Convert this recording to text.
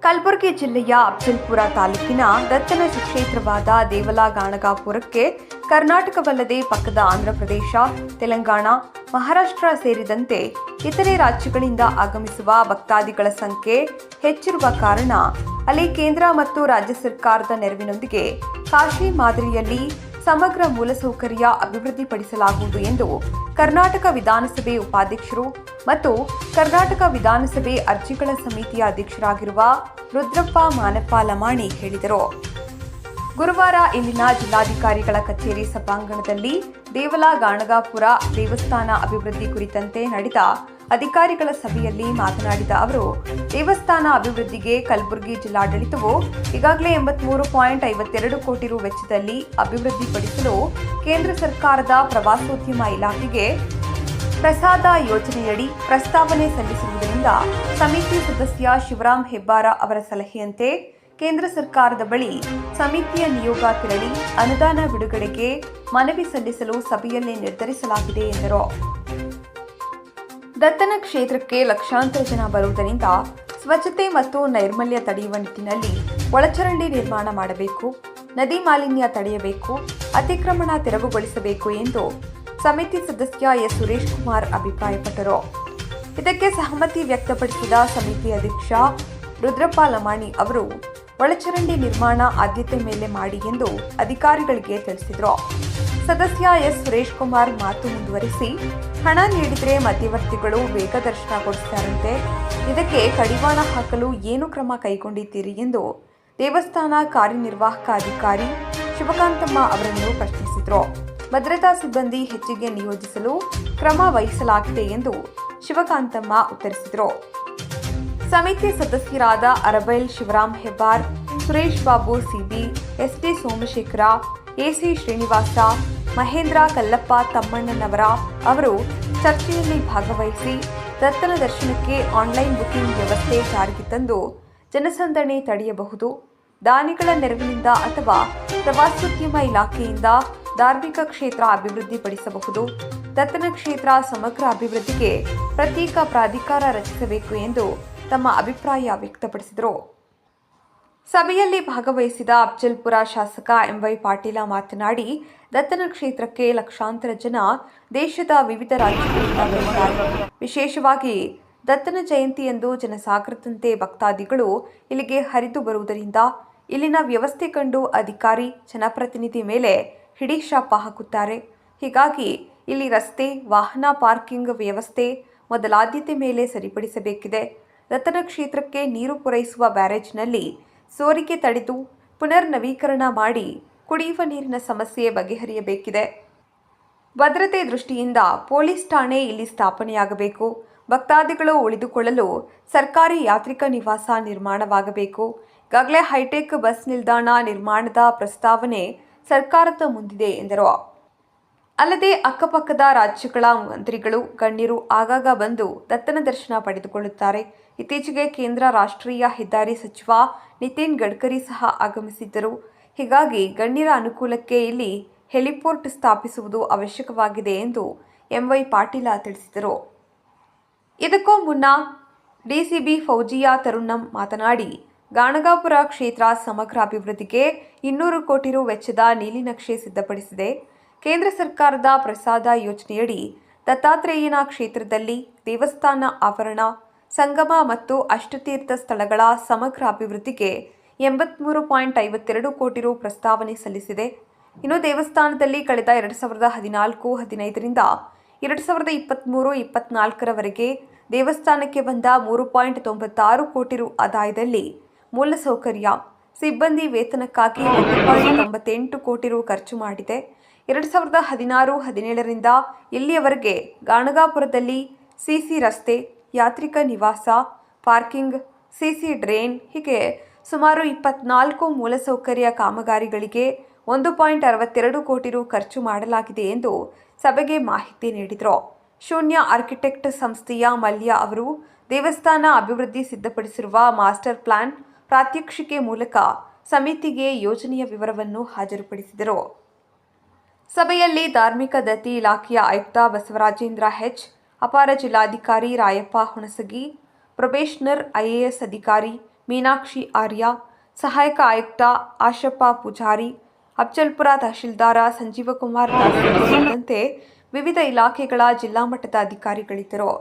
ಕಲಬುರಗಿ ಜಿಲ್ಲೆಯ ಅಫಜಲ್ಪುರ ತಾಲೂಕಿನ ದತ್ತನ ಕ್ಷೇತ್ರವಾದ ದೇವಲಗಾಣಗಾಪುರಕ್ಕೆ ಕರ್ನಾಟಕವಲ್ಲದೆ ಪಕ್ಕದ ಆಂಧ್ರಪ್ರದೇಶ, ತೆಲಂಗಾಣ, ಮಹಾರಾಷ್ಟ್ರ ಸೇರಿದಂತೆ ಇತರೆ ರಾಜ್ಯಗಳಿಂದ ಆಗಮಿಸುವ ಭಕ್ತಾದಿಗಳ ಸಂಖ್ಯೆ ಹೆಚ್ಚಿರುವ ಕಾರಣ ಅಲ್ಲಿ ಕೇಂದ್ರ ಮತ್ತು ರಾಜ್ಯ ಸರ್ಕಾರದ ನೆರವಿನೊಂದಿಗೆ ಕಾಶಿ ಮಾದರಿಯಲ್ಲಿ ಸಮಗ್ರ ಮೂಲಸೌಕರ್ಯ ಅಭಿವೃದ್ಧಿಪಡಿಸಲಾಗುವುದು ಎಂದು ಕರ್ನಾಟಕ ವಿಧಾನಸಭೆ ಉಪಾಧ್ಯಕ್ಷರು ಮತ್ತು ಕರ್ನಾಟಕ ವಿಧಾನಸಭೆ ಅರ್ಜಿಗಳ ಸಮಿತಿಯ ಅಧ್ಯಕ್ಷರಾಗಿರುವ ರುದ್ರಪ್ಪ ಮಾನಪ್ಪ ಲಮಾಣಿ ಹೇಳಿದರು. ಗುರುವಾರ ಇಲ್ಲಿನ ಜಿಲ್ಲಾಧಿಕಾರಿಗಳ ಕಚೇರಿ ಸಭಾಂಗಣದಲ್ಲಿ ದೇವಲಗಾಣಗಾಪುರ ದೇವಸ್ಥಾನ ಅಭಿವೃದ್ಧಿ ಕುರಿತಂತೆ ನಡೆದ ಅಧಿಕಾರಿಗಳ ಸಭೆಯಲ್ಲಿ ಮಾತನಾಡಿದ ಅವರು, ದೇವಸ್ಥಾನ ಅಭಿವೃದ್ಧಿಗೆ ಕಲಬುರಗಿ ಜಿಲ್ಲಾಡಳಿತವು ಈಗಾಗಲೇ 83.52 ಕೋಟಿ ರು ವೆಚ್ಚದಲ್ಲಿ ಅಭಿವೃದ್ಧಿಪಡಿಸಲು ಕೇಂದ್ರ ಸರ್ಕಾರದ ಪ್ರವಾಸೋದ್ಯಮ ಇಲಾಖೆಗೆ ಪ್ರಸಾದ ಯೋಜನೆಯಡಿ ಪ್ರಸ್ತಾವನೆ ಸಲ್ಲಿಸಿರುವುದರಿಂದ ಸಮಿತಿ ಸದಸ್ಯ ಶಿವರಾಮ್ ಹೆಬ್ಬಾರ ಅವರ ಸಲಹೆಯಂತೆ ಕೇಂದ್ರ ಸರ್ಕಾರದ ಬಳಿ ಸಮಿತಿಯ ನಿಯೋಗ ತೆರಳಿ ಅನುದಾನ ಬಿಡುಗಡೆಗೆ ಮನವಿ ಸಲ್ಲಿಸಲು ಸಭೆಯಲ್ಲಿ ನಿರ್ಧರಿಸಲಾಗಿದೆ ಎಂದರು. ದತ್ತನ ಕ್ಷೇತ್ರಕ್ಕೆ ಲಕ್ಷಾಂತರ ಜನ ಬರುವುದರಿಂದ ಸ್ವಚ್ಛತೆ ಮತ್ತು ನೈರ್ಮಲ್ಯ ತಡೆಯುವ ನಿಟ್ಟಿನಲ್ಲಿ ಒಳಚರಂಡಿ ನಿರ್ಮಾಣ ಮಾಡಬೇಕು, ನದಿ ಮಾಲಿನ್ಯ ತಡೆಯಬೇಕು, ಅತಿಕ್ರಮಣ ತೆರವುಗೊಳಿಸಬೇಕು ಎಂದು ಸಮಿತಿ ಸದಸ್ಯ ಎಸ್ ಸುರೇಶ್ ಕುಮಾರ್ ಅಭಿಪ್ರಾಯಪಟ್ಟರು. ಇದಕ್ಕೆ ಸಹಮತಿ ವ್ಯಕ್ತಪಡಿಸಿದ ಸಮಿತಿ ಅಧ್ಯಕ್ಷ ರುದ್ರಪ್ಪ ಲಮಾಣಿ ಅವರು ಒಳಚರಂಡಿ ನಿರ್ಮಾಣ ಆದ್ಯತೆ ಮೇಲೆ ಮಾಡಿ ಎಂದು ಅಧಿಕಾರಿಗಳಿಗೆ ತಿಳಿಸಿದರು. ಸದಸ್ಯ ಎಸ್ ಸುರೇಶ್ ಕುಮಾರ್ ಮಾತು ಮುಂದುವರಿಸಿ, ಹಣ ನೀಡಿದರೆ ಮಧ್ಯವರ್ತಿಗಳು ವೇಗದರ್ಶನ ಕೊಡಿಸುತ್ತಾರಂತೆ, ಇದಕ್ಕೆ ಕಡಿವಾಣ ಹಾಕಲು ಏನು ಕ್ರಮ ಕೈಗೊಂಡಿದ್ದೀರಿ ಎಂದು ದೇವಸ್ಥಾನ ಕಾರ್ಯನಿರ್ವಾಹಕ ಅಧಿಕಾರಿ ಶಿವಕಾಂತಮ್ಮ ಅವರನ್ನು ಪ್ರಶ್ನಿಸಿದರು. ಭದ್ರತಾ ಸಿಬ್ಬಂದಿ ಹೆಚ್ಚಿಗೆ ನಿಯೋಜಿಸಲು ಕ್ರಮ ವಹಿಸಲಾಗಿದೆ ಎಂದು ಶಿವಕಾಂತಮ್ಮ ಉತ್ತರಿಸಿದರು. ಸಮಿತಿ ಸದಸ್ಯರಾದ Arabail Shivaram Hebbar, Suresh Babu CB, ST Somashekara, AC Srinivasa, Mahendra Kallappa Thammannanavar ಅವರು ಚರ್ಚೆಯಲ್ಲಿ ಭಾಗವಹಿಸಿ ದತ್ತನ ದರ್ಶನಕ್ಕೆ ಆನ್ಲೈನ್ ಬುಕಿಂಗ್ ವ್ಯವಸ್ಥೆ ಜಾರಿಗೆ ತಂದು ಜನಸಂದಣಿ ತಡೆಯಬಹುದು, ದಾನಿಗಳ ನೆರವಿನಿಂದ ಅಥವಾ ಪ್ರವಾಸೋದ್ಯಮ ಇಲಾಖೆಯಿಂದ ಧಾರ್ಮಿಕ ಕ್ಷೇತ್ರ ಅಭಿವೃದ್ಧಿಪಡಿಸಬಹುದು, ದತ್ತನ ಕ್ಷೇತ್ರ ಸಮಗ್ರ ಅಭಿವೃದ್ಧಿಗೆ ಪ್ರತ್ಯೇಕ ಪ್ರಾಧಿಕಾರ ರಚಿಸಬೇಕು ಎಂದು ತಮ್ಮ ಅಭಿಪ್ರಾಯ ವ್ಯಕ್ತಪಡಿಸಿದರು. ಸಭೆಯಲ್ಲಿ ಭಾಗವಹಿಸಿದ ಅಫಜಲ್ಪುರ ಶಾಸಕ ಎಂವೈ ಪಾಟೀಲ ಮಾತನಾಡಿ, ದತ್ತನ ಕ್ಷೇತ್ರಕ್ಕೆ ಲಕ್ಷಾಂತರ ಜನ ದೇಶದ ವಿವಿಧ ರಾಜ್ಯಗಳಿಂದ ಬರುತ್ತಾರೆ. ವಿಶೇಷವಾಗಿ ದತ್ತನ ಜಯಂತಿಯಂದು ಜನಸಾಗರದಂತೆ ಭಕ್ತಾದಿಗಳು ಇಲ್ಲಿಗೆ ಹರಿದು ಬರುವುದರಿಂದ ಇಲ್ಲಿನ ವ್ಯವಸ್ಥೆ ಕಂಡು ಅಧಿಕಾರಿ ಜನಪ್ರತಿನಿಧಿ ಮೇಲೆ ಹಿಡಿಶಾಪ ಹಾಕುತ್ತಾರೆ. ಹೀಗಾಗಿ ಇಲ್ಲಿ ರಸ್ತೆ, ವಾಹನ ಪಾರ್ಕಿಂಗ್ ವ್ಯವಸ್ಥೆ ಮೊದಲಾದ್ಯತೆ ಮೇಲೆ ಸರಿಪಡಿಸಬೇಕಿದೆ. ದತ್ತನ ಕ್ಷೇತ್ರಕ್ಕೆ ನೀರು ಪೂರೈಸುವ ಬ್ಯಾರೇಜ್ನಲ್ಲಿ ಸೋರಿಕೆ ತಡೆದು ಪುನರ್ ನವೀಕರಣ ಮಾಡಿ ಕುಡಿಯುವ ನೀರಿನ ಸಮಸ್ಯೆ ಬಗೆಹರಿಯಬೇಕಿದೆ. ಭದ್ರತೆ ದೃಷ್ಟಿಯಿಂದ ಪೊಲೀಸ್ ಠಾಣೆ ಇಲ್ಲಿ ಸ್ಥಾಪನೆಯಾಗಬೇಕು. ಭಕ್ತಾದಿಗಳು ಉಳಿದುಕೊಳ್ಳಲು ಸರ್ಕಾರಿ ಯಾತ್ರಿಕ ನಿವಾಸ ನಿರ್ಮಾಣವಾಗಬೇಕು. ಈಗಾಗಲೇ ಹೈಟೆಕ್ ಬಸ್ ನಿಲ್ದಾಣ ನಿರ್ಮಾಣದ ಪ್ರಸ್ತಾವನೆ ಸರ್ಕಾರದ ಮುಂದಿದೆ ಎಂದರು. ಅಲ್ಲದೆ ಅಕ್ಕಪಕ್ಕದ ರಾಜ್ಯಗಳ ಮಂತ್ರಿಗಳು, ಗಣ್ಯರು ಆಗಾಗ ಬಂದು ದತ್ತನ ದರ್ಶನ ಪಡೆದುಕೊಳ್ಳುತ್ತಾರೆ. ಇತ್ತೀಚೆಗೆ ಕೇಂದ್ರ ರಾಷ್ಟ್ರೀಯ ಹೆದ್ದಾರಿ ಸಚಿವ ನಿತಿನ್ ಗಡ್ಕರಿ ಸಹ ಆಗಮಿಸಿದ್ದರು. ಹೀಗಾಗಿ ಗಣ್ಯರ ಅನುಕೂಲಕ್ಕೆ ಇಲ್ಲಿ ಹೆಲಿಪೋರ್ಟ್ ಸ್ಥಾಪಿಸುವುದು ಅವಶ್ಯಕವಾಗಿದೆ ಎಂದು ಎಂವೈ ಪಾಟೀಲ ತಿಳಿಸಿದರು. ಇದಕ್ಕೂ ಮುನ್ನ ಡಿಸಿಬಿ ಫೌಜಿಯಾ ತರುಣ್ಣಂ ಮಾತನಾಡಿ, ಗಾಣಗಾಪುರ ಕ್ಷೇತ್ರ ಸಮಗ್ರ ಅಭಿವೃದ್ಧಿಗೆ 200 ಕೋಟಿ ರು ವೆಚ್ಚದ ನೀಲಿನಕ್ಷೆ ಸಿದ್ಧಪಡಿಸಿದೆ. ಕೇಂದ್ರ ಸರ್ಕಾರದ ಪ್ರಸಾದ ಯೋಜನೆಯಡಿ ದತ್ತಾತ್ರೇಯನ ಕ್ಷೇತ್ರದಲ್ಲಿ ದೇವಸ್ಥಾನ ಆವರಣ, ಸಂಗಮ ಮತ್ತು ಅಷ್ಟತೀರ್ಥ ಸ್ಥಳಗಳ ಸಮಗ್ರ ಅಭಿವೃದ್ಧಿಗೆ 83.52 ಕೋಟಿ ರು ಪ್ರಸ್ತಾವನೆ ಸಲ್ಲಿಸಿದೆ. ಇನ್ನು ದೇವಸ್ಥಾನದಲ್ಲಿ ಕಳೆದ 2014-15ರಿಂದ 2023-24ರವರೆಗೆ ದೇವಸ್ಥಾನಕ್ಕೆ ಬಂದ 3.96 ಕೋಟಿ ರು ಆದಾಯದಲ್ಲಿ ಮೂಲಸೌಕರ್ಯ, ಸಿಬ್ಬಂದಿ ವೇತನಕ್ಕಾಗಿ 1.98 ಕೋಟಿ ರು ಖರ್ಚು ಮಾಡಿದೆ. 2016-17ರಿಂದ ಇಲ್ಲಿಯವರೆಗೆ ಗಾಣಗಾಪುರದಲ್ಲಿ ಸಿಸಿ ರಸ್ತೆ, ಯಾತ್ರಿಕ ನಿವಾಸ, ಪಾರ್ಕಿಂಗ್, ಸಿಸಿ ಡ್ರೇನ್ ಹೀಗೆ ಸುಮಾರು 24 ಮೂಲಸೌಕರ್ಯ ಕಾಮಗಾರಿಗಳಿಗೆ 1.62 ಕೋಟಿ ರು ಖರ್ಚು ಮಾಡಲಾಗಿದೆ ಎಂದು ಸಭೆಗೆ ಮಾಹಿತಿ ನೀಡಿದರು. ಶೂನ್ಯ ಆರ್ಕಿಟೆಕ್ಟ್ ಸಂಸ್ಥೆಯ ಮಲ್ಯ ಅವರು ದೇವಸ್ಥಾನ ಅಭಿವೃದ್ಧಿ ಸಿದ್ಧಪಡಿಸಿರುವ ಮಾಸ್ಟರ್ ಪ್ಲಾನ್ ಪ್ರಾತ್ಯಕ್ಷಿಕೆ ಮೂಲಕ ಸಮಿತಿಗೆ ಯೋಜನೆಯ ವಿವರವನ್ನು ಹಾಜರುಪಡಿಸಿದರು. ಸಭೆಯಲ್ಲಿ ಧಾರ್ಮಿಕ ದತ್ತಿ ಇಲಾಖೆಯ ಆಯುಕ್ತ ಬಸವರಾಜೇಂದ್ರ ಹೆಚ್, ಅಪರ ಜಿಲ್ಲಾಧಿಕಾರಿ ರಾಯಪ್ಪ ಹುಣಸಗಿ, ಪ್ರೊಬೇಷನರ್ ಐಎಎಸ್ ಅಧಿಕಾರಿ ಮೀನಾಕ್ಷಿ ಆರ್ಯ, ಸಹಾಯಕ ಆಯುಕ್ತ ಆಶಪ್ಪ ಪೂಜಾರಿ, ಅಫ್ಜಲ್ಪುರ ತಹಶೀಲ್ದಾರ ಸಂಜೀವಕುಮಾರ್ ದಾಸ್ ಸೇರಿದಂತೆ ವಿವಿಧ ಇಲಾಖೆಗಳ ಜಿಲ್ಲಾ ಮಟ್ಟದ ಅಧಿಕಾರಿಗಳಿದ್ದರು.